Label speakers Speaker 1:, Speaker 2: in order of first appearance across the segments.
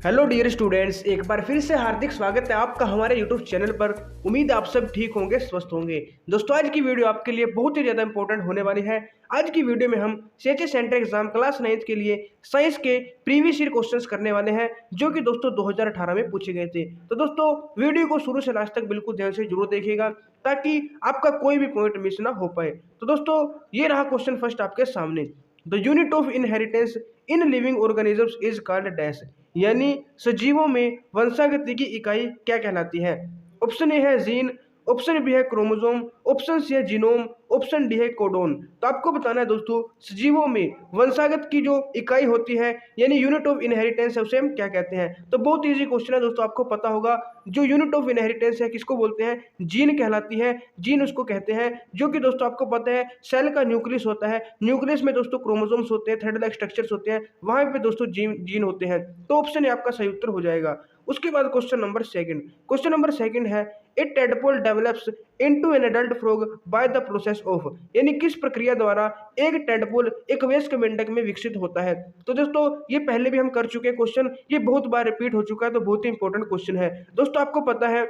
Speaker 1: Hello dear students, एक बार फिर से हार्दिक स्वागत है आपका हमारे यूट्यूब चैनल पर। उम्मीद आप सब ठीक होंगे, स्वस्थ होंगे। दोस्तों, आज की वीडियो आपके लिए बहुत ही ज़्यादा इंपॉर्टेंट होने वाली है। आज की वीडियो में हम CHS centre exam class 9th के लिए साइंस के प्रीवियस ईयर क्वेश्चंस करने वाले हैं, जो कि दोस्तों 2018 में पूछे गए थे। तो दोस्तों, वीडियो को शुरू से लास्ट तक बिल्कुल ध्यान से जरूर देखिएगा, ताकि आपका कोई भी पॉइंट मिस ना हो पाए। तो दोस्तों, ये रहा क्वेश्चन फर्स्ट आपके सामने। The unit of inheritance in living organisms is called dash, यानी सजीवों में वंशागति की इकाई क्या कहलाती है। ऑप्शन ए है जीन, ऑप्शन बी है क्रोमोसोम, ऑप्शन सी है जीनोम, ऑप्शन डी है कोडोन। तो आपको बताना है दोस्तों, सजीवों में वंशागत की जो इकाई होती है यानी यूनिट ऑफ इनहेरिटेंस है, उसे हम क्या कहते हैं। तो बहुत इजी क्वेश्चन है दोस्तों, आपको पता होगा जो यूनिट ऑफ इनहेरिटेंस है किसको बोलते हैं, जीन कहलाती है। जीन उसको कहते हैं, जो कि दोस्तों आपको पता है सेल का न्यूक्लियस होता है। न्यूक्लियस में दोस्तों क्रोमोसोम्स होते हैं, थ्रेड लाइक स्ट्रक्चर्स होते हैं, वहां पे दोस्तों जीन होते हैं। तो ऑप्शन ए आपका सही उत्तर हो जाएगा। उसके बाद क्वेश्चन नंबर सेकंड है, a tadpole develops into an adult frog by the process of, यानी किस प्रक्रिया द्वारा एक टेडपोल एक वयस्क मेंढक में विकसित होता है। तो दोस्तों, ये पहले भी हम कर चुके हैं क्वेश्चन, ये बहुत बार रिपीट हो चुका है, तो बहुत ही इंपॉर्टेंट क्वेश्चन है। दोस्तों, आपको पता है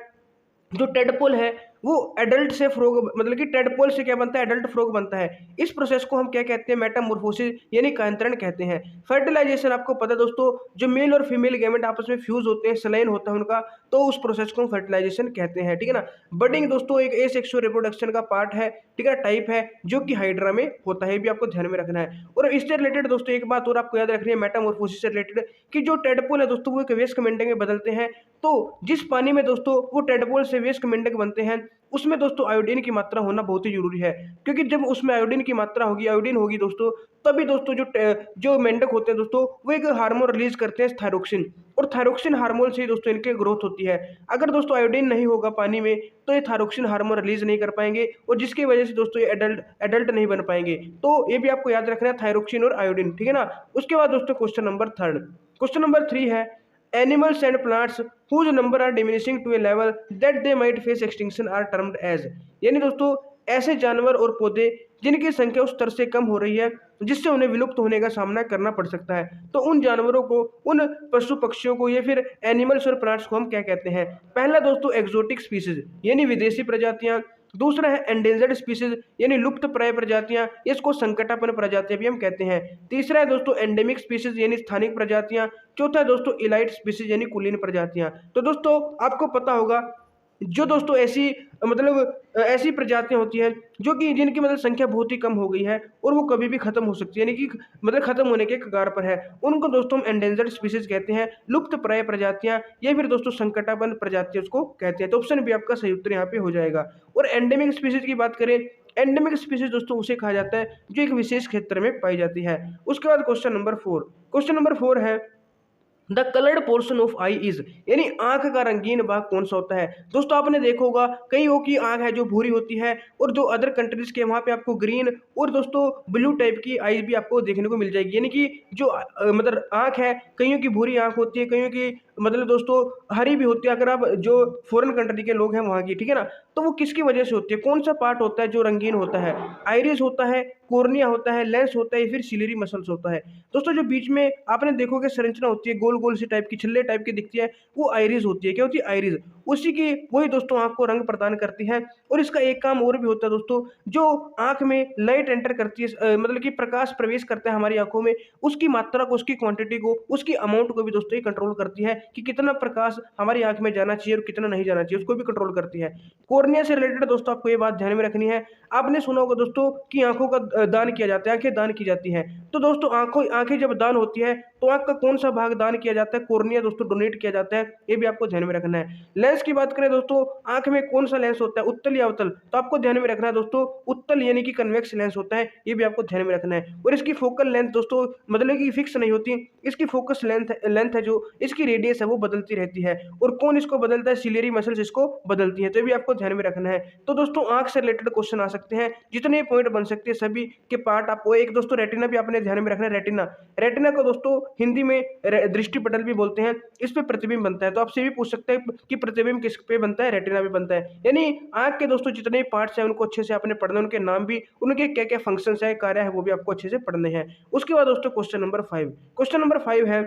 Speaker 1: जो टेडपोल है वो एडल्ट से फ्रॉग, मतलब कि टेडपोल से क्या बनता है, एडल्ट फ्रॉग बनता है। इस प्रोसेस को हम क्या कहते हैं, मेटामॉर्फोसिस यानी कायांतरण कहते हैं। फर्टिलाइजेशन आपको पता है दोस्तों, जो मेल और फीमेल गैमेट आपस में फ्यूज होते हैं, सलाइन होता है उनका, तो उस प्रोसेस को हम फर्टिलाइजेशन कहते हैं। ठीक है ना। बडिंग दोस्तों एक एसेक्सुअल रिप्रोडक्शन का पार्ट है, ठीक है, टाइप है, जो कि हाइड्रा में होता है, भी आपको ध्यान में रखना है। और इससे रिलेटेड दोस्तों एक बात और आपको याद रखनी है मेटामॉर्फोसिस से रिलेटेड, कि जो टेडपोल है दोस्तों वो एक वयस्क मेंढक में बदलते हैं। तो जिस पानी में दोस्तों वो टेडपोल से वयस्क मेंढक बनते हैं, उसमें दोस्तों आयोडीन की मात्रा होना बहुत ही जरूरी है, क्योंकि जब उसमें आयोडीन की मात्रा होगी, आयोडीन होगी दोस्तों, तभी दोस्तों जो मेंढक होते हैं दोस्तों वो एक हार्मोन रिलीज करते हैं, थायरोक्सिन। और थायरोक्सिन हार्मोन से ही दोस्तों इनके ग्रोथ होती है। अगर दोस्तों आयोडीन नहीं होगा पानी में, तो ये थायरोक्सिन हार्मोन रिलीज नहीं कर पाएंगे, और जिसकी वजह से दोस्तों ये एडल्ट नहीं बन पाएंगे। तो ये भी आपको याद रखना है, थायरोक्सिन और आयोडीन। ठीक है ना। उसके बाद दोस्तों क्वेश्चन नंबर 3 है, animals and plants whose number are diminishing to a level that they might face extinction are termed as, यानी दोस्तों ऐसे जानवर और पौधे जिनकी संख्या उस स्तर से कम हो रही है जिससे उन्हें विलुप्त होने का सामना करना पड़ सकता है, तो उन जानवरों को, उन पशु पक्षियों को या फिर एनिमल्स और प्लांट्स को हम क्या कहते हैं। पहला दोस्तों एक्सोटिक स्पीसीज यानी विदेशी प्रजातियां, दूसरा है एंडेंजर्ड स्पीसीज यानी लुप्त प्राय प्रजातियां, इसको संकटापन्न प्रजातियां भी हम कहते हैं। तीसरा है दोस्तों एंडेमिक स्पीसीज यानी स्थानिक प्रजातियां। चौथा है दोस्तों इलाइट स्पीसीज यानी कुलीन प्रजातियां। तो दोस्तों आपको पता होगा जो दोस्तों ऐसी ऐसी प्रजातियां होती हैं जो कि जिनकी संख्या बहुत ही कम हो गई है और वो कभी भी खत्म हो सकती है, यानी कि खत्म होने के कगार पर है, उनको दोस्तों हम एंडेंजर्ड स्पीसीज कहते हैं, लुप्त प्राय प्रजातियां, या फिर दोस्तों संकटापन्न प्रजातियां उसको कहते हैं। तो ऑप्शन भी आपका सही उत्तर यहाँ पे हो जाएगा। और एंडेमिक स्पीसीज की बात करें, एंडेमिक स्पीसीज दोस्तों उसे कहा जाता है जो एक विशेष क्षेत्र में पाई जाती है। उसके बाद क्वेश्चन नंबर 4 है, the coloured portion of I is, यानी आंख का रंगीन भाग कौन सा होता है। दोस्तों आपने देखा होगा कईयों की आंख है जो भूरी होती है, और जो अदर कंट्रीज के वहां पे आपको ग्रीन और दोस्तों ब्लू टाइप की आई भी आपको देखने को मिल जाएगी, यानी कि जो आंख है, कईयों की भूरी आंख होती है, कईयों की दोस्तों हरी भी होती है। अगर आप जो फॉरेन कंट्री के लोग हैं वहां की, ठीक है ना, तो वो किसकी वजह से होती है, कौन सा पार्ट होता है जो रंगीन होता है। आइरिस होता है, कॉर्निया होता है, लेंस होता है, फिर सिलियरी मसल्स होता है। दोस्तों जो बीच में आपने देखोगे संरचना होती है गोल गोल सी टाइप की, छिल्ले टाइप की दिखती है, वो आइरिस होती है। क्या होती है, आइरिस। उसी की वही दोस्तों आंख को रंग प्रदान करती है। और इसका एक काम और भी होता है दोस्तों, जो आंख में लाइट एंटर करती है, कि प्रकाश प्रवेश करता है हमारी आंखों में, उसकी मात्रा को, उसकी क्वांटिटी को, उसकी अमाउंट को भी दोस्तों ये कंट्रोल करती है कि कितना प्रकाश हमारी आंख में जाना चाहिए और कितना नहीं जाना चाहिए, उसको भी कंट्रोल करती है। कॉर्निया से रिलेटेड दोस्तों आपको ये बात ध्यान में रखनी है। आपने सुना होगा दोस्तों कि आंखों का दान किया जाता है, आंखें दान की जाती हैं। तो दोस्तों आंखें जब दान होती है तो आंख का कौन सा भाग दान किया जाता है, कॉर्निया दोस्तों डोनेट किया जाता है, ये भी आपको ध्यान में रखना है। लेंस की बात करें दोस्तों, आंख में कौन सा लेंस होता है, उत्तल या अवतल, तो आपको ध्यान में रखना है दोस्तों उत्तल यानी कि कन्वेक्स लेंस होता है, ये भी आपको ध्यान में रखना है। और इसकी फोकल लेंथ दोस्तों कि फिक्स नहीं होती, इसकी फोकस लेंथ है जो इसकी रेडियस है वो बदलती रहती है। और कौन इसको बदलता है, सिलियरी मसल्स इसको बदलती है, तो ये भी आपको ध्यान में रखना है। तो दोस्तों आंख से रिलेटेड क्वेश्चन आ सकते हैं, जितने पॉइंट बन सकते हैं सभी के पार्ट आपको। एक दोस्तों रेटिना भी आपने ध्यान में रखना है, रेटिना को दोस्तों हिंदी में दृष्टि पटल भी बोलते हैं, इस पे प्रतिबिंब बनता है। तो आपसे भी पूछ सकते हैं कि प्रतिबिंब किस पे बनता है, रेटिना भी बनता है। यानी आंख के दोस्तों जितने पार्ट्स हैं उनको अच्छे से आपने पढ़ना है, उनके नाम भी, उनके क्या क्या फंक्शंस है, कार्य है, वो भी आपको अच्छे से पढ़ने हैं। उसके बाद दोस्तों क्वेश्चन नंबर 5 है,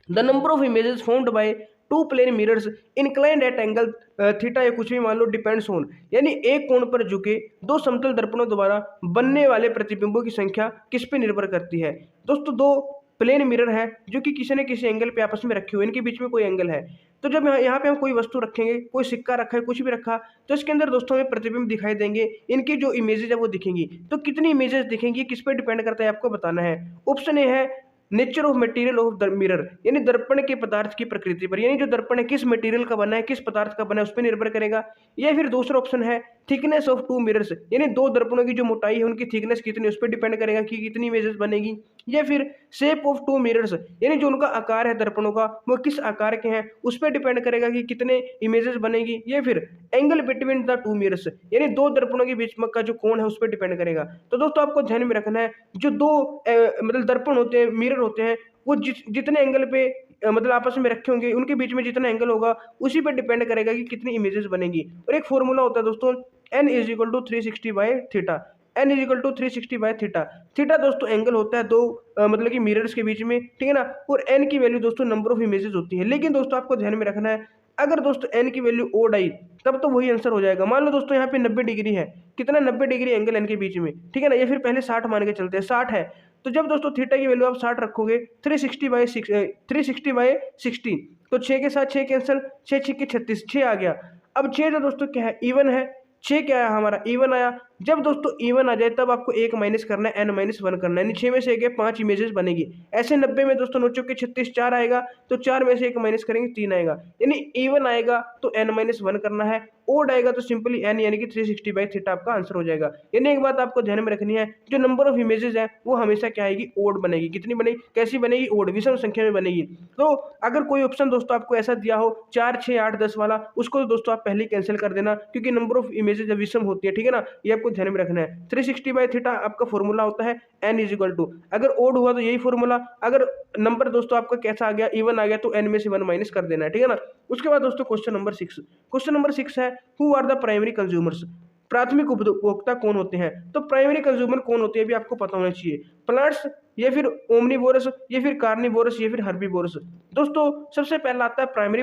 Speaker 1: the number of images formed by two plane mirrors inclined at angle theta या कुछ भी मान लो डिपेंड्स ऑन, यानी एक कोण पर झुके दो समतल दर्पणों द्वारा बनने वाले प्रतिबिंबों की संख्या किस पे निर्भर करती है। दोस्तों दो प्लेन मिरर है जो कि किसी न किसी एंगल पे आपस में रखे हुए, इनके बीच में कोई एंगल है। तो जब यहाँ पे हम कोई वस्तु रखेंगे, कोई सिक्का रखा है, कुछ भी रखा, तो इसके अंदर दोस्तों हमें प्रतिबिंब दिखाई देंगे, इनकी जो इमेजेज है वो दिखेंगी। तो कितनी इमेजेस दिखेंगी किस पे डिपेंड करता है आपको बताना है। ऑप्शन ए है nature of material of the mirror, यानी दर्पण के पदार्थ की प्रकृति पर, यानी जो दर्पण है किस मटेरियल का बना है, किस पदार्थ का बना है उस पर निर्भर करेगा। या फिर दूसरा ऑप्शन है थिकनेस ऑफ टू मिरर्स, यानी दो दर्पणों की जो मोटाई है उनकी थिकनेस कितनी, उस पर डिपेंड करेगा कि कितनी इमेजेस बनेगी। या फिर शेप ऑफ टू मिरर्स, यानी जो उनका आकार है दर्पणों का वो किस आकार के हैं उस पर डिपेंड करेगा कि कितने इमेजेस बनेगी। या फिर angle between the two mirrors, यानी दो दर्पणों के बीच में का जो कोण है उस पर डिपेंड करेगा। तो दोस्तों आपको ध्यान में रखना है जो दो मतलब दर्पण होते हैं, मिरर होते हैं, वो जितने एंगल पे मतलब आपस में रखे होंगे उनके बीच में जितना एंगल होगा उसी पर डिपेंड करेगा कि कितनी इमेजेस बनेगी। और एक फॉर्मूला होता है दोस्तों n is equal to 360 by theta, n is equal to 360 by theta. Theta दोस्तों एंगल होता है दो मतलब कि मिरर्स के बीच में, ठीक है ना। और n की वैल्यू दोस्तों नंबर ऑफ इमेजेस होती है। लेकिन दोस्तों आपको ध्यान में रखना है अगर दोस्तों n की वैल्यू ओड आई तब तो वही आंसर हो जाएगा। मान लो दोस्तों यहाँ पे 90 डिग्री है, कितना 90 डिग्री एंगल n के बीच में, ठीक है ना। या फिर पहले 60 मान के चलते हैं, 60 है, तो जब दोस्तों थीटा की वैल्यू आप 60 रखोगे 360 बाई 60, तो 6 के साथ 6 कैंसिल, 6 6 के 36, 6 आ गया। अब 6 तो दोस्तों क्या है इवन है, 6 क्या है हमारा इवन आया। जब दोस्तों इवन आ जाए तब आपको 1 माइनस करना है, n-1 करना है, यानी 6 में से 1 5 इमेजेस बनेगी। ऐसे 90 में दोस्तों 9 चौके 36, 4 आएगा, तो 4 में से 1 माइनस करेंगे 3 आएगा, यानी इवन आएगा तो n-1 करना है, ओड आएगा तो सिंपली n यानी कि 360 बाई थीटा आपका आंसर हो जाएगा। यानी एक बात आपको ध्यान में रखनी है जो नंबर ऑफ इमेजेस है वो हमेशा क्या आएगी ओड बनेगी। कितनी बनेगी, कैसी बनेगी, ओड, विषम संख्या में बनेगी। तो अगर कोई ऑप्शन दोस्तों आपको ऐसा दिया हो 4 6 8 10 वाला, उसको तो दोस्तों आप पहले ही कैंसिल कर देना क्योंकि नंबर ऑफ इमेजेस जब विषम होती है, ठीक है ना, ये आपको ध्यान में रखना है। 360 बाई थीटा आपका फॉर्मूला होता है n इज इक्वल टू, अगर ओड हुआ तो यही फॉर्मूला, अगर नंबर दोस्तों आपका कैसा आ गया इवन आ गया तो n में से 1 माइनस कर देना है, ठीक है ना। उसके बाद दोस्तों क्वेश्चन नंबर 6 है who are the primary consumers, प्राथमिक उपभोक्ता कौन होते हैं। तो प्राइमरी कंज्यूमर कौन होते हैं भी आपको पता होना चाहिए, प्लांट्स या फिर ओमनीवोरस या फिर कार्निवोरस या फिर हर्बीवोरस। दोस्तों सबसे पहला आता है प्राइमरी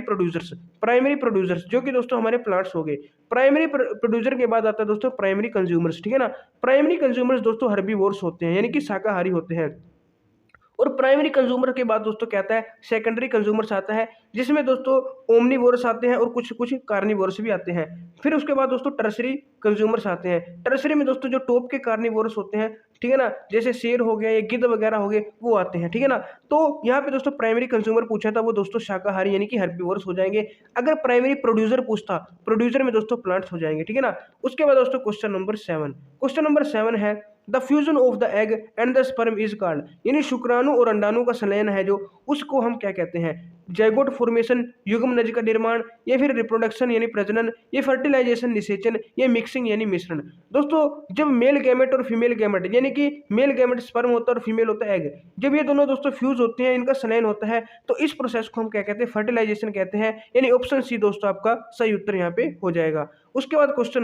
Speaker 1: प्रोड्यूसर्स जो कि दोस्तों हमारे प्लांट्स हो गए। प्राइमरी प्रोड्यूसर के बाद आता है दोस्तों प्राइमरी कंज्यूमर्स, ठीक है ना। प्राइमरी कंज्यूमर्स दोस्तों हर्बीवोरस होते हैं यानी कि शाकाहारी होते हैं। और प्राइमरी कंज्यूमर के बाद दोस्तों क्या आता है सेकेंडरी कंज्यूमर्स आता है, जिसमें दोस्तों ओमनीवोरस आते हैं और कुछ कुछ कार्निवोरस भी आते हैं। फिर उसके बाद दोस्तों टर्सरी कंज्यूमर्स आते हैं। टर्सरी में दोस्तों जो टॉप के कार्निवोरस होते हैं, ठीक है ना, जैसे शेर हो गया या गिद्ध वगैरह हो गए वो आते हैं, ठीक है ना। तो यहाँ पे दोस्तों प्राइमरी कंज्यूमर पूछा था वो दोस्तों शाकाहारी यानी कि हर्बीवोरस हो जाएंगे। अगर प्राइमरी प्रोड्यूसर पूछता, प्रोड्यूसर में दोस्तों प्लांट्स हो जाएंगे, ठीक है ना। उसके बाद दोस्तों क्वेश्चन नंबर 7 है the fusion of the egg and the sperm is called, यानी शुक्राणु और अंडाणु का संलयन है जो, उसको हम क्या कहते हैं, जैगोट फॉर्मेशन युग्मनज का निर्माण, या फिर रिप्रोडक्शन यानी प्रजनन, ये फर्टिलाइजेशन निषेचन, ये मिक्सिंग यानी मिश्रण। दोस्तों जब मेल गैमेट और फीमेल गैमेट यानी कि मेल गैमेट स्पर्म होता है और फीमेल होता है एग, जब ये दोनों दोस्तों फ्यूज होते हैं, इनका संलयन होता है, तो इस प्रोसेस को हम क्या कहते हैं, फर्टिलाइजेशन कहते हैं। यानी ऑप्शन सी दोस्तों आपका सही उत्तर यहाँ पे हो जाएगा। उसके बाद क्वेश्चन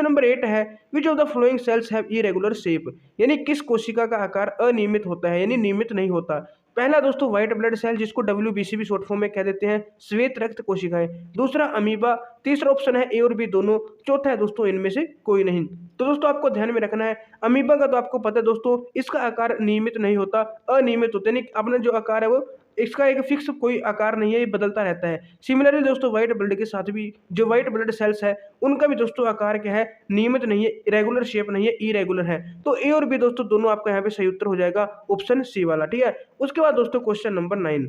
Speaker 1: नंबर 8 है which of the flowing cells have irregular shape, यानी किस कोशिका का आकार अनियमित होता है यानी नियमित नहीं होता। पहला दोस्तों व्हाइट ब्लड सेल जिसको WBC भी शॉर्ट फॉर्म में कह देते हैं, श्वेत रक्त कोशिकाएं। दूसरा अमीबा, तीसरा ऑप्शन है ए और बी दोनों, चौथा है दोस्तों इनमें से कोई नहीं। तो दोस्तों आपको ध्यान में रखना है अमीबा का तो आपको पता है दोस्तों इसका आकार नियमित नहीं होता, अनियमित होता है, यानी अपना जो आकार है वो इसका एक फिक्स कोई आकार नहीं है, ये बदलता रहता है। सिमिलरली दोस्तों व्हाइट ब्लड के साथ भी जो व्हाइट ब्लड सेल्स है उनका भी दोस्तों आकार क्या है, नियमित नहीं है, रेगुलर शेप नहीं है, इरेगुलर है। तो ए और बी दोस्तों दोनों आपका यहाँ पे सही उत्तर हो जाएगा ऑप्शन सी वाला, ठीक है। उसके बाद दोस्तों question number 9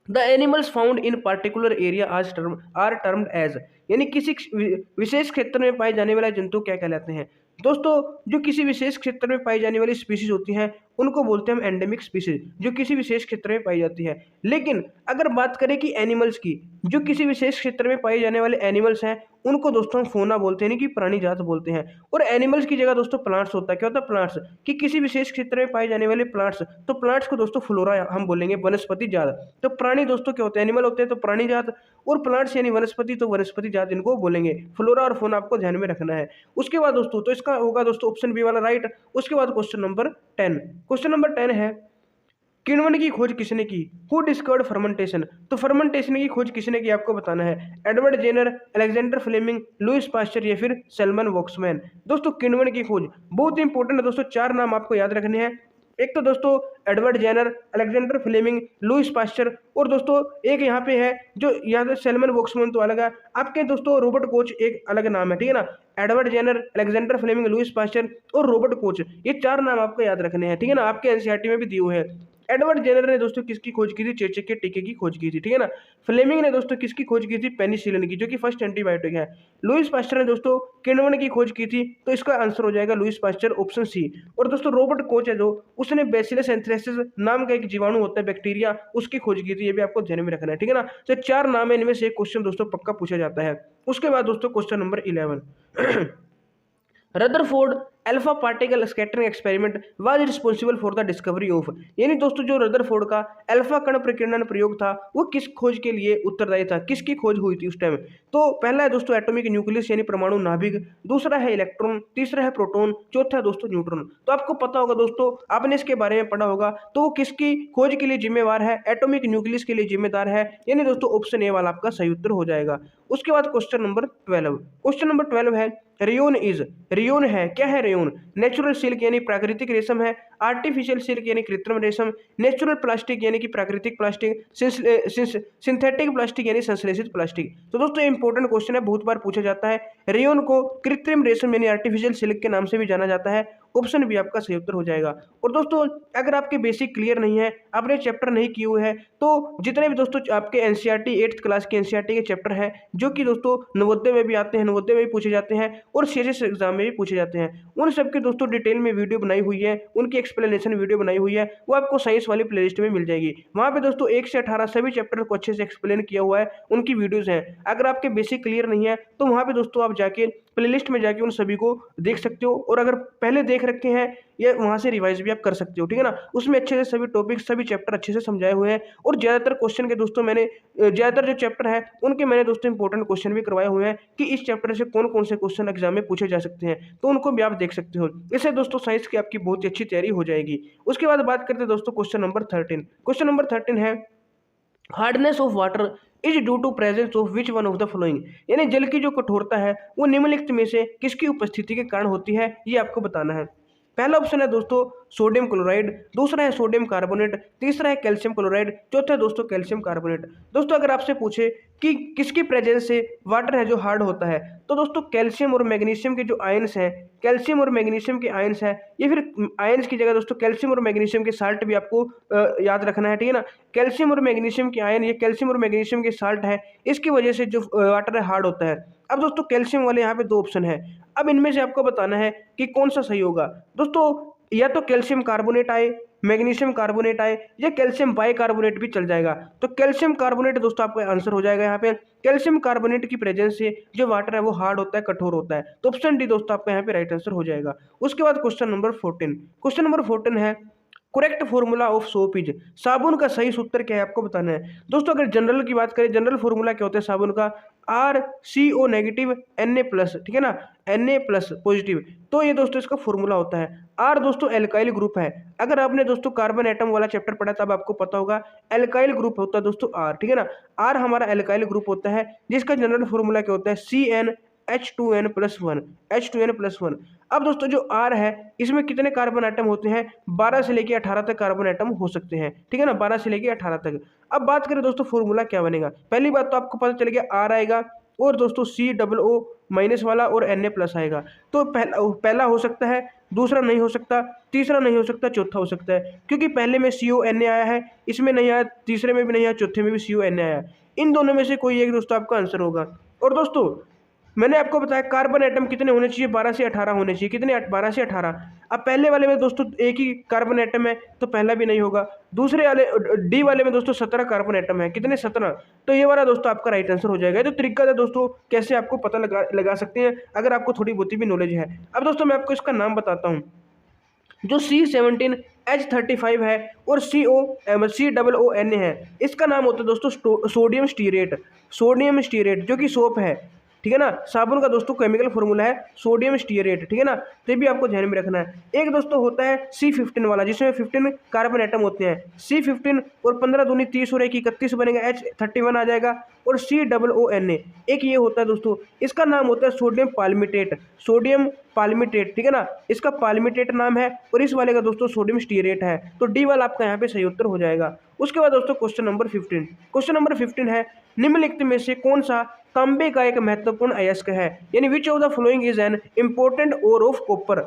Speaker 1: the animals found in particular area are termed as, यानी किसी विशेष क्षेत्र में पाए जाने वाले जंतु क्या कहलाते हैं। दोस्तों जो किसी विशेष क्षेत्र में पाई जाने वाली स्पीशीज होती हैं उनको बोलते हैं हम एंडेमिक स्पीशीज, जो किसी विशेष क्षेत्र में पाई जाती है। लेकिन अगर बात करें कि एनिमल्स की, जो किसी विशेष क्षेत्र में पाए जाने वाले एनिमल्स हैं उनको दोस्तों हम फौना बोलते हैं, यानी कि प्राणी जात बोलते हैं। और एनिमल्स की जगह दोस्तों प्लांट्स होता है। क्या होता है, प्लांट्स, कि किसी विशेष क्षेत्र में पाए जाने वाले प्लांट्स, तो प्लांट्स को दोस्तों फ्लोरा हम बोलेंगे, वनस्पति जात। तो प्राणी दोस्तों क्या होते हैं, एनिमल होते हैं तो प्राणी जात, और प्लांट्स यानी वनस्पति तो वनस्पति जात इनको बोलेंगे। फ्लोरा और फौना आपको ध्यान में रखना है। उसके बाद दोस्तों तो इसका होगा दोस्तों ऑप्शन बी वाला राइट। उसके बाद क्वेश्चन नंबर 10 है किण्वन की खोज किसने की? Who discovered fermentation? तो फर्मेंटेशन की खोज किसने की आपको बताना है। Edward Jenner, Alexander Fleming, Louis Pasteur या फिर सैलमन वॉक्समैन। दोस्तों किण्वन की खोज बहुत इंपॉर्टेंट है दोस्तों, 4 नाम आपको याद रखने हैं। एक तो दोस्तों Edward Jenner, Alexander Fleming, Louis Pasteur, और दोस्तों एक यहाँ पे है जो यहाँ पे सैलमन वॉक्समैन तो अलग है आपके दोस्तों, रॉबर्ट कोच एक अलग नाम है, ठीक है ना। Edward Jenner, Alexander Fleming, Louis Pasteur और रॉबर्ट कोच, ये 4 नाम आपको याद रखने हैं, ठीक है ना। आपके एनसीईआरटी में भी दिए हुए हैं। एडवर्ड जेनर ने दोस्तों किसकी खोज की थी? चेचक के टीके की खोज की थी, ठीक है ना। फ्लेमिंग ने दोस्तों किसकी खोज की थी? पेनिसिलिन की, जो कि फर्स्ट एंटीबायोटिक है। लुइस पास्चर ने दोस्तों किण्वन की खोज की थी, तो इसका आंसर हो जाएगा लुइस पास्चर, ऑप्शन सी। और दोस्तों रॉबर्ट कोच है जो, उसने बैसिलस एंथ्रेसिस नाम का एक जीवाणु होता है बैक्टीरिया, उसकी खोज की थी। ये भी आपको ध्यान में रखना है, ठीक है ना। तो 4 नाम है, इनमें से एक क्वेश्चन दोस्तों पक्का पूछा जाता है। उसके बाद दोस्तों question number 11 Rutherford alpha particle scattering experiment was responsible for the discovery of, यानी दोस्तों जो रदरफोर्ड का अल्फा कण प्रकीर्णन प्रयोग था वो किस खोज के लिए उत्तरदायी था, किसकी खोज हुई थी उस टाइम? तो पहला है दोस्तों एटॉमिक न्यूक्लियस यानी परमाणु नाभिक, दूसरा है इलेक्ट्रॉन, तीसरा है प्रोटॉन, चौथा है दोस्तों न्यूट्रॉन। तो आपको पता होगा दोस्तों, आपने इसके बारे में पढ़ा होगा, तो वो किसकी खोज के लिए जिम्मेवार है? एटॉमिक न्यूक्लियस के लिए जिम्मेदार है, यानी दोस्तों ऑप्शन ए वाला आपका सही उत्तर हो जाएगा। उसके बाद क्वेश्चन नंबर 12, क्वेश्चन नंबर 12 है रेयोन इज, रेयोन है क्या है? रेयोन नेचुरल सिल्क यानी प्राकृतिक रेशम है, आर्टिफिशियल सिल्क यानी कृत्रिम रेशम, नेचुरल प्लास्टिक यानी कि प्राकृतिक प्लास्टिक, सिंथेटिक प्लास्टिक यानी संश्लेषित प्लास्टिक। तो दोस्तों इंपॉर्टेंट क्वेश्चन है, बहुत बार पूछा जाता है। रेयोन को कृत्रिम रेशम यानी आर्टिफिशियल सिल्क के नाम से भी जाना जाता है, ऑप्शन भी आपका सही उत्तर हो जाएगा। और दोस्तों अगर आपके बेसिक क्लियर नहीं है, आपने चैप्टर नहीं किए हुए हैं, तो जितने भी दोस्तों आपके एनसीईआरटी 8th क्लास के एनसीईआरटी के चैप्टर हैं, जो कि दोस्तों नवोदय में भी आते हैं, नवोदय में भी पूछे जाते हैं और सीएसएस एग्जाम में भी पूछे जाते हैं, उन सबके दोस्तों डिटेल में वीडियो बनाई हुई है, उनकी एक्सप्लेनेशन वीडियो बनाई हुई है, वो आपको साइंस वाली प्लेलिस्ट में मिल जाएगी। वहाँ पे दोस्तों 1 से 18 सभी चैप्टर को अच्छे से एक्सप्लेन किया हुआ है, उनकी वीडियोज़ हैं। अगर आपके बेसिक क्लियर नहीं है तो वहाँ पे दोस्तों आप जाके प्लेलिस्ट में जाके उन सभी को देख सकते हो, और अगर पहले देख रखे हैं या वहाँ से रिवाइज भी आप कर सकते हो, ठीक है ना। उसमें अच्छे से सभी टॉपिक सभी चैप्टर अच्छे से समझाए हुए हैं, और ज़्यादातर क्वेश्चन के दोस्तों मैंने ज़्यादातर जो चैप्टर है उनके मैंने दोस्तों इंपॉर्टेंट क्वेश्चन भी करवाए हुए हैं कि इस चैप्टर से कौन कौन से क्वेश्चन एग्जाम में पूछे जा सकते हैं, तो उनको भी आप देख सकते हो। इससे दोस्तों साइंस की आपकी बहुत ही अच्छी तैयारी हो जाएगी। उसके बाद बात करते हैं दोस्तों क्वेश्चन नंबर 13। क्वेश्चन नंबर 13 है hardness of water is due to presence of which one of the following, यानी जल की जो कठोरता है वो निम्नलिखित में से किसकी उपस्थिति के कारण होती है, ये आपको बताना है। पहला ऑप्शन है दोस्तों सोडियम क्लोराइड, दूसरा है सोडियम कार्बोनेट, तीसरा है कैल्शियम क्लोराइड, चौथा है दोस्तों कैल्शियम कार्बोनेट। दोस्तों अगर आपसे पूछे कि किसकी प्रेजेंस से वाटर है जो हार्ड होता है, तो दोस्तों कैल्शियम और मैग्नीशियम के जो आयंस हैं, कैल्शियम और मैग्नीशियम के आयंस हैं, या फिर आयंस की जगह दोस्तों कैल्शियम और मैग्नीशियम के साल्ट भी आपको याद रखना है, ठीक है ना। कैल्शियम और मैग्नीशियम के आयन, ये कैल्शियम और मैग्नीशियम के साल्ट है, इसकी वजह से जो वाटर है हार्ड होता है। अब दोस्तों कैल्शियम वाले यहाँ पे 2 ऑप्शन है, अब इनमें से आपको बताना है कि कौन सा सही होगा। दोस्तों या तो कैल्शियम कार्बोनेट आए, मैग्नीशियम कार्बोनेट आए, या कैल्शियम बाइकार्बोनेट भी चल जाएगा। तो कैल्शियम कार्बोनेट दोस्तों आपका आंसर हो जाएगा यहाँ पे। कैल्शियम कार्बोनेट की प्रेजेंस से जो वाटर है वो हार्ड होता है, कठोर होता है, तो ऑप्शन डी दोस्तों आपका यहाँ पे राइट आंसर हो जाएगा। उसके बाद क्वेश्चन नंबर 14, क्वेश्चन नंबर 14 है correct formula of soap is, साबुन का सही सूत्र क्या है आपको बताना है। दोस्तों अगर जनरल की बात करें, जनरल फॉर्मूला क्या होता है साबुन का? RCO नेगेटिव Na+, ठीक है ना, Na+ पॉजिटिव, तो ये दोस्तों इसका फॉर्मूला होता है। R दोस्तों एल्काइल ग्रुप है, अगर आपने दोस्तों कार्बन एटम वाला चैप्टर पढ़ा तब आपको पता होगा एल्काइल ग्रुप होता है दोस्तों R, ठीक है ना। R हमारा एल्काइल ग्रुप होता है, जिसका जनरल फॉर्मूला क्या होता है? CnH2n+1, H2n+1। अब दोस्तों जो R है इसमें कितने कार्बन एटम होते हैं? 12 से लेके 18 तक कार्बन एटम हो सकते हैं, ठीक है ना, 12 से लेके 18 तक। अब बात करें दोस्तों फॉर्मूला क्या बनेगा, पहली बात तो आपको पता चल गया R आएगा, और दोस्तों COO- वाला और Na+ आएगा। तो पहला हो सकता है, दूसरा नहीं हो सकता, तीसरा नहीं हो सकता, चौथा हो सकता है, क्योंकि पहले में CONA आया है, इसमें नहीं आया, तीसरे में भी नहीं आया, चौथे में भी CONA आया। इन दोनों में से कोई एक दोस्तों आपका आंसर होगा। और दोस्तों मैंने आपको बताया कार्बन एटम कितने होने चाहिए? 12 से 18 होने चाहिए, कितने? 12 से 18। अब पहले वाले में दोस्तों एक ही कार्बन एटम है, तो पहला भी नहीं होगा। दूसरे वाले डी वाले में दोस्तों 17 कार्बन एटम है, कितने? 17, तो ये वाला दोस्तों आपका राइट आंसर हो जाएगा। तो तरीका था दोस्तों कैसे आपको पता लगा सकते हैं, अगर आपको थोड़ी बहुत भी नॉलेज है। अब दोस्तों मैं आपको इसका नाम बताता हूँ। जो C17H35 है और COONA है, इसका नाम होता है दोस्तों सोडियम स्टीरेट, सोडियम स्टीरेट जो कि सोप है, ठीक है ना। साबुन का दोस्तों केमिकल फॉर्मूला है सोडियम स्टीयरेट, ठीक है ना, तो ये भी आपको ध्यान में रखना है। एक दोस्तों होता है C15 वाला, जिसमें 15 कार्बन एटम होते हैं। C15 और 15 दूनी 30 और 1 31 बनेगा, H31 आ जाएगा। और COONA एक ये होता है दोस्तों, इसका नाम होता है सोडियम पाल्मिटेट, सोडियम पाल्मिटेट, ठीक है ना, इसका पाल्मिटेट नाम है। और इस वाले का दोस्तों सोडियम स्टीयरेट है। तो डी वाला आपका यहाँ पे सही उत्तर हो जाएगा। उसके बाद दोस्तों क्वेश्चन नंबर 15, क्वेश्चन नंबर 15 है निम्नलिखित में से कौन सा तांबे का एक महत्वपूर्ण अयस्क है, यानी which of the following is an important ore of copper.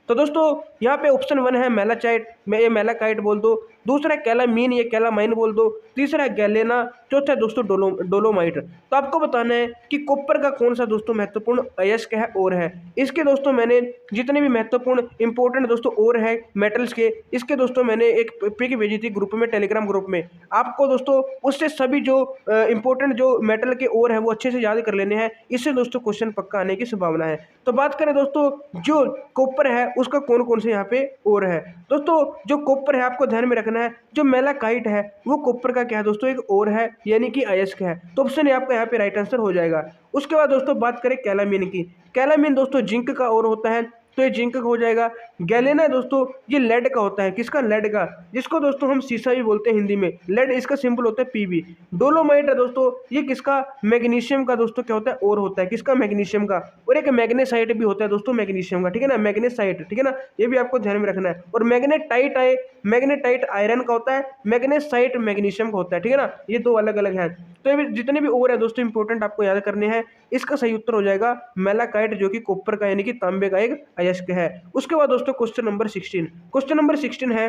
Speaker 1: तो दोस्तों यहाँ पे ऑप्शन 1 है मेलाचाइट, ये मेलाकाइट बोल दो, दूसरा है कैलामीन, ये कैलामाइन बोल दो, तीसरा है गैलेना, चौथा है दोस्तों डोलोमाइट। तो आपको बताना है कि कॉपर का कौन सा दोस्तों महत्वपूर्ण अयस्क है और है। इसके दोस्तों मैंने जितने भी महत्वपूर्ण इंपॉर्टेंट दोस्तों और है मेटल्स के, इसके दोस्तों मैंने एक पिक भेजी थी ग्रुप में, टेलीग्राम ग्रुप में। आपको दोस्तों उससे सभी जो इंपॉर्टेंट जो मेटल के और है वो अच्छे से याद कर लेने हैं, इससे दोस्तों क्वेश्चन पक्का आने की संभावना है। तो बात करें दोस्तों जो कॉपर है उसका कौन कौन से यहाँ पे और है। दोस्तों जो कॉपर है आपको ध्यान में रखना है, जो मेलाकाइट है वो कॉपर का क्या है दोस्तों एक और है, यानी कि अयस्क है। तो ऑप्शन ए आपका यहाँ पे राइट आंसर हो जाएगा। उसके बाद दोस्तों बात करें कैलामीन की, कैलामीन दोस्तों जिंक का और होता है, तो ये जिंक का हो जाएगा। गैलेना दोस्तों ये लेड का होता है, किसका, लेड का, जिसको दोस्तों हम सीसा भी बोलते हैं हिंदी में, लेड इसका सिंबल होता है Pb। डोलोमाइट है दोस्तों ये किसका, मैग्नीशियम का दोस्तों क्या होता है और होता है, किसका, मैग्नीशियम का। और एक मैग्नेसाइट भी होता है दोस्तों मैग्नीशियम का, ठीक है ना, मैग्नेसाइट, ठीक है ना, ये भी आपको ध्यान में रखना है। और मैग्नेटाइट आयरन का होता है, मैग्नेसाइट मैग्नीशियम का होता है, ठीक है ना, ये दो अलग अलग है। तो ये जितने भी और है दोस्तों इंपॉर्टेंट आपको याद करने हैं। इसका सही उत्तर हो जाएगा मेलाकाइट, जो कि कॉपर का यानी कि तांबे का एक अयस्क है। उसके बाद दोस्तों क्वेश्चन नंबर 16, क्वेश्चन नंबर 16 है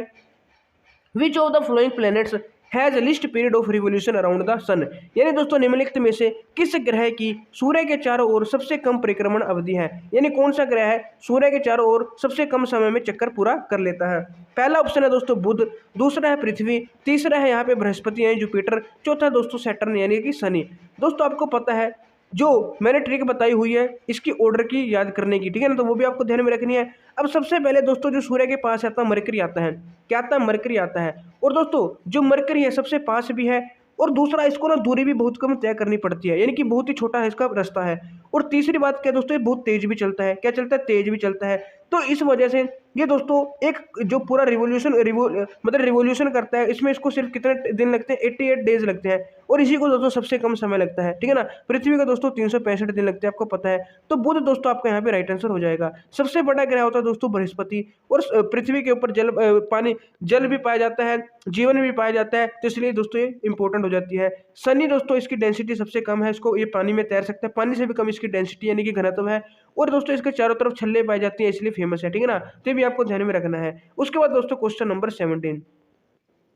Speaker 1: which of the following planets has least period of revolution around the sun, यानी दोस्तों निम्नलिखित में से किस ग्रह की सूर्य के चारों ओर सबसे कम परिक्रमण अवधि है, यानी कौन सा ग्रह है सूर्य के चारों ओर सबसे कम समय में चक्कर पूरा कर लेता है। पहला ऑप्शन है दोस्तों बुध, दूसरा है पृथ्वी, तीसरा है यहाँ पे बृहस्पति यानी जुपिटर, चौथा दोस्तों सैटर्न यानी कि शनि। दोस्तों आपको पता है जो मैंने ट्रिक बताई हुई है इसकी ऑर्डर की याद करने की, ठीक है ना, तो वो भी आपको ध्यान में रखनी है। अब सबसे पहले दोस्तों जो सूर्य के पास आता है मरकरी आता है, क्या आता है, मरकरी आता है। और दोस्तों जो मरकरी है सबसे पास भी है, और दूसरा इसको ना दूरी भी बहुत कम तय करनी पड़ती है, यानी कि बहुत ही छोटा है इसका रास्ता है। और तीसरी बात क्या दोस्तों ये बहुत तेज भी चलता है, क्या चलता है, तेज भी चलता है। तो इस वजह से ये दोस्तों एक जो पूरा रिवोल्यूशन करता है, इसमें इसको सिर्फ कितने दिन लगते हैं, 88 डेज लगते हैं। और इसी को दोस्तों सबसे कम समय लगता है, ठीक है ना। पृथ्वी का दोस्तों 365 दिन लगते हैं, आपको पता है। तो बुध दोस्तों आपका यहाँ पे राइट आंसर हो जाएगा। सबसे बड़ा ग्रह होता है दोस्तों बृहस्पति, और पृथ्वी के ऊपर जल भी पाया जाता है, जीवन भी पाया जाता है, तो इसलिए दोस्तों ये इंपॉर्टेंट हो जाती है। शनि दोस्तों इसकी डेंसिटी सबसे कम है, इसको ये पानी में तैर सकता है, पानी से भी कम इसकी डेंसिटी यानी कि घनत्व है। और दोस्तों इसके चारों तरफ छल्ले पाई जाती है, इसलिए फेमस है, ठीक है ना, तो ये भी आपको ध्यान में रखना है। उसके बाद दोस्तों क्वेश्चन नंबर 17,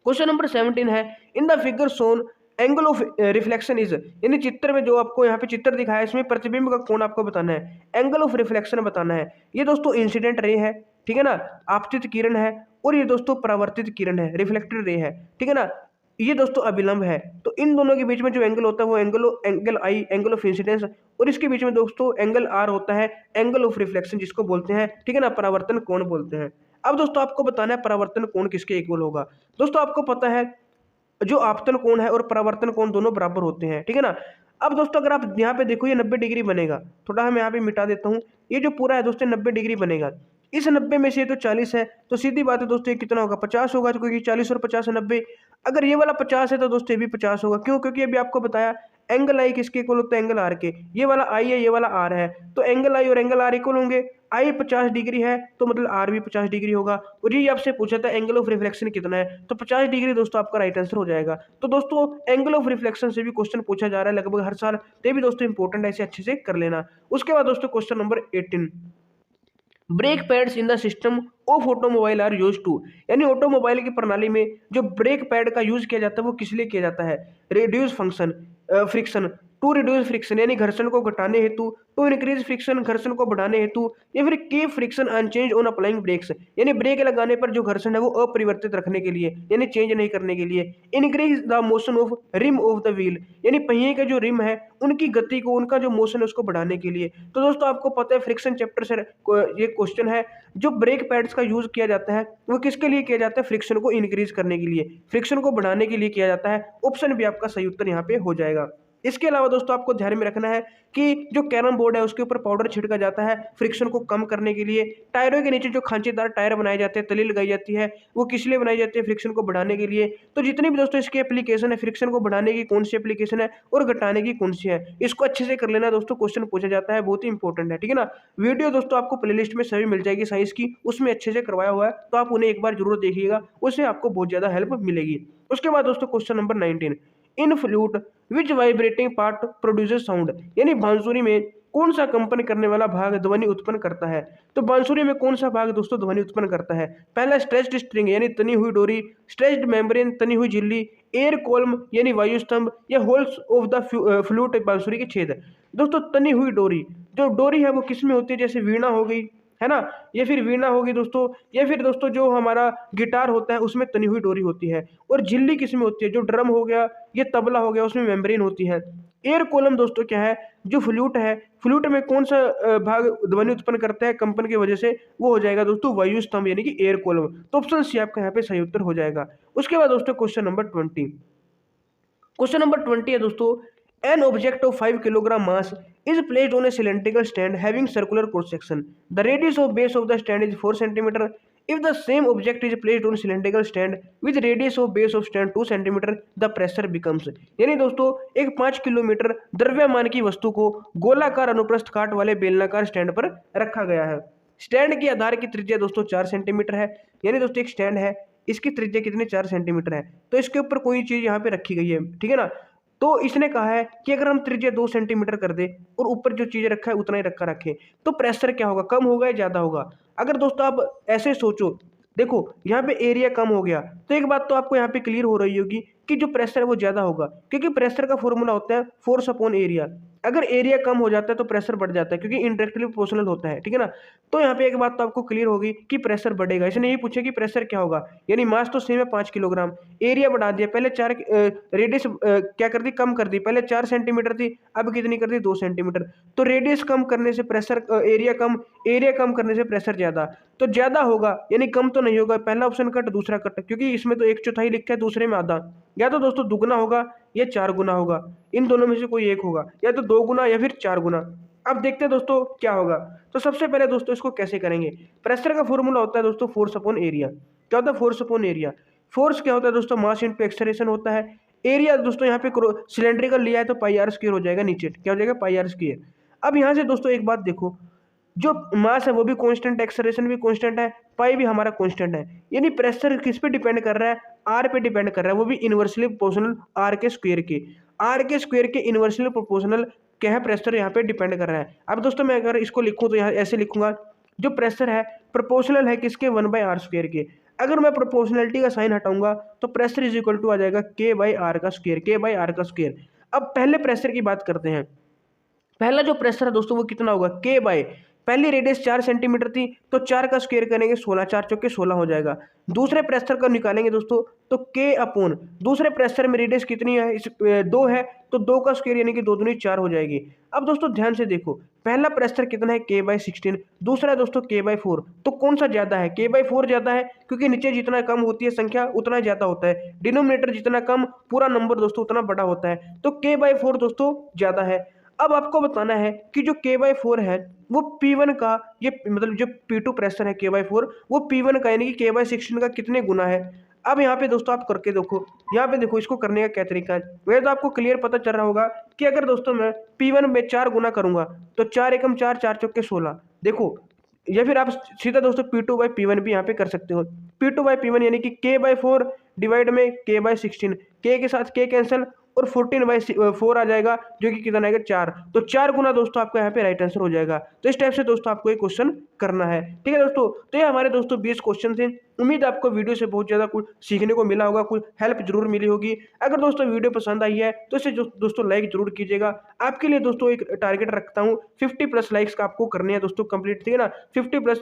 Speaker 1: क्वेश्चन नंबर 17 है in the figure shown angle of reflection is, यानी चित्र में जो आपको यहाँ पे चित्र दिखाया है इसमें प्रतिबिंब का कोण आपको बताना है, एंगल ऑफ रिफ्लेक्शन बताना है। ये दोस्तों इंसिडेंट रे है, ठीक है ना, आपतित किरण है, और ये दोस्तों परावर्तित किरण है, रिफ्लेक्टेड रे है, ठीक है ना, ये दोस्तों अभिलंब है। तो इन दोनों के बीच में जो एंगल होता है वो angle I, angle of incidence, और इसके बीच में दोस्तों एंगल आर होता है, एंगल ऑफ रिफ्लेक्शन जिसको बोलते हैं, ठीक है ना, परावर्तन कोण बोलते हैं। अब दोस्तों आपको बताना है परावर्तन कोण किसके इक्वल होगा। दोस्तों आपको पता है जो आपतन कोण है और परावर्तन कोण दोनों बराबर होते हैं, ठीक है ना। अब दोस्तों अगर आप यहाँ पे देखो ये 90 डिग्री बनेगा, थोड़ा हम यहाँ पे मिटा देता हूँ, ये जो पूरा है दोस्तों 90 डिग्री बनेगा। इस 90 में से ये तो 40 है, तो सीधी बात है दोस्तों ये कितना होगा, 50 होगा, क्योंकि 40 और 50 है 90। अगर ये वाला 50 है तो दोस्तों ये भी 50 होगा, क्यों, क्योंकि अभी आपको बताया एंगल आई किसके इक्वल होता है, एंगल आर के। ये वाला आई है, ये वाला आर है, तो एंगल आई और एंगल आर इक्वल होंगे। आई 50 डिग्री है तो मतलब आर भी 50 डिग्री होगा। और ये आपसे पूछा था एंगल ऑफ रिफ्लेक्शन कितना है, तो 50 डिग्री दोस्तों आपका राइट आंसर हो जाएगा। तो दोस्तों एंगल ऑफ रिफ्लेक्शन से भी क्वेश्चन पूछा जा रहा है लगभग हर साल, तो भी दोस्तों इंपॉर्टेंट है, इसे अच्छे से कर लेना। उसके बाद दोस्तों question number 18, brake pads in the system of automobile are use to, यानी ऑटोमोबाइल की प्रणाली में जो ब्रेक पैड का यूज किया जाता है वो किस लिए किया जाता है, reduce friction, to reduce friction यानी घर्षण को घटाने हेतु, टू इंक्रीज फ्रिक्शन घर्षण को बढ़ाने हेतु, या फिर keep friction unchanged on applying brakes, यानी ब्रेक लगाने पर जो घर्षण है वो अपरिवर्तित रखने के लिए, यानी चेंज नहीं करने के लिए। Increase the motion of rim of the wheel, यानी पहिए का जो रिम है उनकी गति को, उनका जो मोशन है उसको बढ़ाने के लिए। तो दोस्तों आपको पता है फ्रिक्शन चैप्टर से ये क्वेश्चन है, जो ब्रेक पैड्स का यूज किया जाता है वो किसके लिए किया जाता है, फ्रिक्शन को इंक्रीज करने के लिए, फ्रिक्शन को बढ़ाने के लिए किया जाता है। ऑप्शन भी आपका सही उत्तर यहाँ पे हो जाएगा। इसके अलावा दोस्तों आपको ध्यान में रखना है कि जो कैरम बोर्ड है उसके ऊपर पाउडर छिड़का जाता है फ्रिक्शन को कम करने के लिए। टायरों के नीचे जो खांचेदार टायर बनाए जाते हैं, तली लगाई जाती है, वो किस लिए बनाई जाती है? फ्रिक्शन को बढ़ाने के लिए। तो जितनी भी दोस्तों इसकी एप्लीकेशन है, फ्रिक्शन को बढ़ाने की कौन सी एप्लीकेशन है और घटाने की कौन सी है, इसको अच्छे से कर लेना दोस्तों, क्वेश्चन पूछा जाता है, बहुत ही इंपॉर्टेंट है, ठीक है ना। वीडियो दोस्तों आपको प्लेलिस्ट में सभी मिल जाएगी साइंस की, उसमें अच्छे से करवाया हुआ है, तो आप उन्हें एक बार जरूर देखिएगा, उससे आपको बहुत ज्यादा हेल्प मिलेगी। उसके बाद दोस्तों क्वेश्चन नंबर 19, इन फ्लूट विच वाइब्रेटिंग पार्ट प्रोड्यूसेस साउंड, यानी बांसुरी में कौन सा कंपन करने वाला भाग ध्वनि उत्पन्न करता है? तो बांसुरी में कौन सा भाग दोस्तों ध्वनि उत्पन्न करता है? पहला स्ट्रेच्ड स्ट्रिंग यानी तनी हुई डोरी, स्ट्रेच्ड मेम्ब्रेन तनी हुई झिल्ली, एयर कोल्म यानी वायु स्तंभ, या होल्स ऑफ द फ्लूट बांसुरी के छेद। दोस्तों तनी हुई डोरी, जो डोरी है वो किस में होती है? जैसे वीणा हो गई, है ना, या फिर वीणा होगी दोस्तों, या फिर दोस्तों जो हमारा गिटार होता है उसमें तनी हुई डोरी होती है। और झिल्ली किस में होती है? जो ड्रम हो गया, ये तबला हो गया, उसमें मेम्ब्रेन होती है। एयर कोलम दोस्तों क्या है? जो फ्लूट है, फ्लूट में कौन सा भाग ध्वनि उत्पन्न करता है कंपन की वजह से? वो हो जाएगा दोस्तों वायु स्तंभ यानी कि एयर कोलम। तो ऑप्शन सी आपका यहाँ पे सही उत्तर हो जाएगा। उसके बाद दोस्तों क्वेश्चन नंबर 20, क्वेश्चन नंबर 20 है दोस्तों, an object of 5 kilogram mass is placed on a cylindrical stand having circular cross section. The radius of base of the stand is 4 cm. If the same object is placed on cylindrical stand with radius of base of stand 2 cm, the pressure becomes, यानी दोस्तों एक 5 kilometre द्रव्यमान की वस्तु को गोलाकार अनुप्रस्थ काट वाले बेलनाकार स्टैंड पर रखा गया है। स्टैंड की आधार की त्रिज्या दोस्तों 4 सेंटीमीटर है, यानी दोस्तों एक स्टैंड है, इसकी त्रिज्या कितनी? 4 सेंटीमीटर है। तो इसके ऊपर कोई चीज यहाँ पे रखी गई है, ठीक है ना। तो इसने कहा है कि अगर हम त्रिज्या 2 सेंटीमीटर कर दे और ऊपर जो चीज रखा है उतना ही रखा रखें, तो प्रेशर क्या होगा? कम होगा या ज्यादा होगा? अगर दोस्तों आप ऐसे सोचो, देखो यहाँ पे एरिया कम हो गया, तो एक बात तो आपको यहाँ पे क्लियर हो रही होगी कि जो प्रेशर है वो ज्यादा होगा, क्योंकि प्रेशर का फॉर्मूला होता है फोर्स अपॉन एरिया। अगर एरिया कम हो जाता है तो प्रेशर बढ़ जाता है, क्योंकि इनडायरेक्टली प्रोपोर्शनल होता है, ठीक है ना। तो यहाँ पे एक बात तो आपको क्लियर होगी कि प्रेशर बढ़ेगा। इसने यही पूछा कि प्रेशर क्या होगा, यानी मास तो सेम है 5 किलोग्राम, एरिया बढ़ा दिया, पहले 4 रेडियस क्या कर दी? कम कर दी, पहले 4 सेंटीमीटर थी, अब कितनी कर दी? 2 सेंटीमीटर। तो रेडियस कम करने से प्रेशर, एरिया कम करने से प्रेशर ज्यादा, तो ज्यादा होगा, यानी कम तो नहीं होगा। पहला ऑप्शन कट, दूसरा कट, क्योंकि इसमें तो 1/4 लिखा है, दूसरे में आधा। या तो दोस्तों दुगना होगा या 4 गुना होगा, इन दोनों में से कोई एक होगा, या तो 2 गुना या फिर 4 गुना। अब देखते हैं दोस्तों क्या होगा। तो सबसे पहले दोस्तों इसको कैसे करेंगे? प्रेशर का फॉर्मूला होता है दोस्तों फोर्स अपॉन एरिया। क्या होता है? Force upon area. फोर्स क्या होता है दोस्तों? मास इंटू एक्सेलरेशन होता है। एरिया दोस्तों यहाँ पे सिलेंड्रिकल लिया है तो पाई आर स्क्वायर हो जाएगा, नीचे क्या हो जाएगा? पाई आर स्क्वायर। अब यहाँ से दोस्तों एक बात देखो, जो मास है वो भी कांस्टेंट, एक्सेलरेशन भी कांस्टेंट है, पाई भी हमारा कांस्टेंट है, यानी प्रेशर किस पे डिपेंड कर रहा है? आर पे डिपेंड कर रहा है, वो भी इनवर्सली प्रोपोर्शनल आर के स्क्वायर के। आर के स्क्वायर के इनवर्सली प्रोपोर्शनल क्या है? प्रेशर यहाँ पे डिपेंड कर रहा है। अब दोस्तों मैं अगर इसको लिखूँ तो यहाँ ऐसे लिखूंगा, जो प्रेशर है प्रोपोर्शनल है किसके? 1/r स्क्वायर के। अगर मैं प्रोपोर्शनलिटी का साइन हटाऊंगा तो प्रेशर इज इक्वल टू आ जाएगा k/r का स्क्वायर, k/r का स्क्वायर। अब पहले प्रेशर की बात करते हैं। पहला जो प्रेशर है दोस्तों वो कितना होगा? k बाय, पहली रेडियस 4 सेंटीमीटर थी तो 4 का स्क्वायर करेंगे 16, 4 चौके 16 हो जाएगा। दूसरे प्रेशर का निकालेंगे दोस्तों तो k अपॉन, दूसरे प्रेशर में रेडियस कितनी है? 2 है, तो 2 का स्क्वायर यानी कि 2 दूनी 4 हो जाएगी। अब दोस्तों ध्यान से देखो, पहला प्रेशर कितना है? k/16, दूसरा है दोस्तों k/4। तो कौन सा ज्यादा है? k/4 ज्यादा है, क्योंकि नीचे जितना कम होती है संख्या उतना ज्यादा होता है, डिनोमिनेटर जितना कम पूरा नंबर दोस्तों उतना बड़ा होता है, तो k/4 दोस्तों ज्यादा है। अब आपको बताना है कि जो k/4 है वो P1 का, ये मतलब जो P2 प्रेशर है k/4 वो P1 का यानी कि k/16 का कितने गुना है। अब यहाँ पे दोस्तों आप करके देखो, यहाँ पे देखो इसको करने का क्या तरीका है। वह तो आपको क्लियर पता चल रहा होगा कि अगर दोस्तों मैं P1 में 4 गुना करूंगा तो 4 एकम 4, 4 चौके 16, देखो, या फिर आप सीधा दोस्तों P2/P1 भी यहाँ पे कर सकते हो। P2/P1 यानी कि k/4 डिवाइड में k/16, k के साथ k कैंसिल और 14/4 आ जाएगा, जो कि कितना आएगा? 4। तो 4 गुना दोस्तों आपका यहाँ पे राइट आंसर हो जाएगा। तो इस टाइप से दोस्तों आपको एक क्वेश्चन करना है, ठीक है दोस्तों। तो ये हमारे दोस्तों 20 क्वेश्चन थे। उम्मीद है आपको वीडियो से बहुत ज़्यादा कुछ सीखने को मिला होगा, कुछ हेल्प जरूर मिली होगी। अगर दोस्तों वीडियो पसंद आई है तो इसे दोस्तों लाइक जरूर कीजिएगा। आपके लिए दोस्तों एक टारगेट रखता हूँ, 50+ लाइक्स का आपको करने हैं दोस्तों कंप्लीट, ठीक है ना। 50+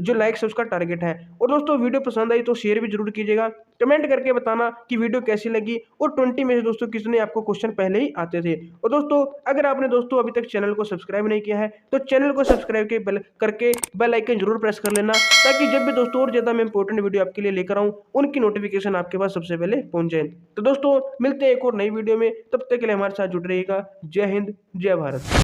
Speaker 1: जो लाइक्स है उसका टारगेट है। और दोस्तों वीडियो पसंद आई तो शेयर भी जरूर कीजिएगा, कमेंट करके बताना कि वीडियो कैसी लगी और 20 में से दोस्तों किसने आपको क्वेश्चन पहले ही आते थे। और दोस्तों अगर आपने दोस्तों अभी तक चैनल को सब्सक्राइब नहीं किया है तो चैनल को सब्सक्राइब करके बेल आइकन जरूर प्रेस कर लेना, ताकि जब भी दोस्तों और ज़्यादा मैं इंपॉर्टेंट वीडियो आपके लिए लेकर आऊँ, उनकी नोटिफिकेशन आपके पास सबसे पहले पहुंच जाए। तो दोस्तों मिलते हैं एक और नई वीडियो में, तब तक के लिए हमारे साथ जुड़ रहिएगा। जय हिंद, जय भारत।